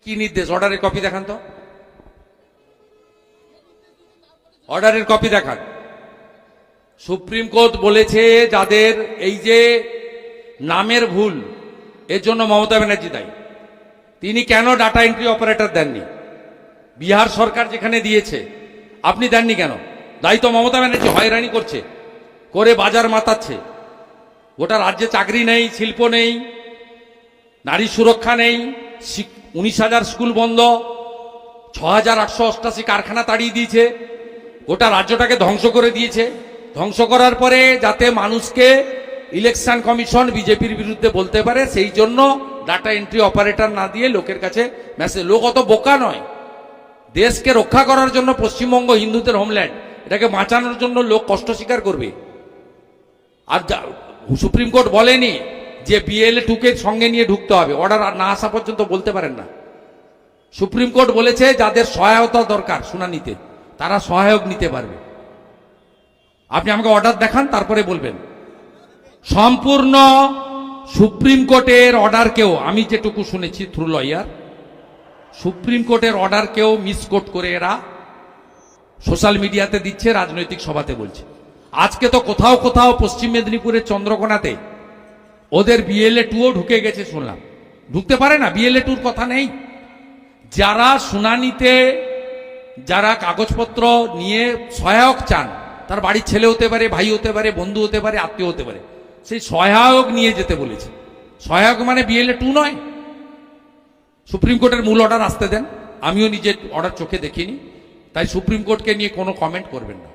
কি নির্দেশ? অর্ডারের কপি দেখান তো, অর্ডারের কপি দেখান। সুপ্রিম কোর্ট বলেছে যাদের এই যে নামের ভুল, এর জন্য মমতা ব্যানার্জি দায়ী। তিনি কেন ডাটা এন্ট্রি অপারেটর দেননি? বিহার সরকার যেখানে দিয়েছে আপনি দেননি কেন? দায়িত্ব মমতা ব্যানার্জি হয়রানি করছে, করে বাজার মাতাচ্ছে। গোটা রাজ্যে চাকরি নেই, শিল্প নেই, নারী সুরক্ষা নেই, 19,000 স্কুল বন্ধ, 6,888 কারখানা তাড়িয়ে দিয়েছে, গোটা রাজ্যটাকে ধ্বংস করে দিয়েছে। ধ্বংস করার পরে যাতে মানুষকে ইলেকশন কমিশন বিজেপির বিরুদ্ধে বলতে পারে, সেই জন্য ডাটা এন্ট্রি অপারেটর না দিয়ে লোকের কাছে মেসেজ। লোক অত বোকা নয়। দেশকে রক্ষা করার জন্য পশ্চিমবঙ্গ হিন্দুদের হোমল্যান্ড, এটাকে বাঁচানোর জন্য লোক কষ্ট স্বীকার করবে। আর সুপ্রিম কোর্ট বলেনি যে BLA 2 কে সঙ্গে নিয়ে ঢুকতে হবে, অর্ডার না আসা পর্যন্ত বলতে পারেন না। সুপ্রিম কোর্ট বলেছে যাদের সহায়তা দরকার শুনানিতে, তারা সহায়ক নিতে পারবে। আপনি আমাকে অর্ডার দেখান, তারপরে বলবেন। সম্পূর্ণ সুপ্রিম কোর্টের অর্ডারকেও, আমি যেটুকু শুনেছি থ্রু লয়ার, সুপ্রিম কোর্টের অর্ডারকেও মিসকোট করে এরা সোশ্যাল মিডিয়াতে দিচ্ছে, রাজনৈতিক সভাতে বলছে। আজকে তো কোথাও কোথাও পশ্চিম মেদিনীপুরের চন্দ্রকোনাতে ওদের BLA 2ও ঢুকে গেছে শুনলাম। ঢুকতে পারে না, BLA 2 কথা নেই। যারা শুনানিতে, যারা কাগজপত্র নিয়ে সহায়ক চান, তার বাড়ির ছেলে হতে পারে, ভাই হতে পারে, বন্ধু হতে পারে, আত্মীয় হতে পারে, সেই সহায়ক নিয়ে যেতে বলেছে। সহায়ক মানে BLA 2 নয়। সুপ্রিম কোর্টের মূল অর্ডার আসতে দেন। আমিও নিজের অর্ডার চোখে দেখিনি, তাই সুপ্রিম কোর্টকে নিয়ে কোনো কমেন্ট করবেন না।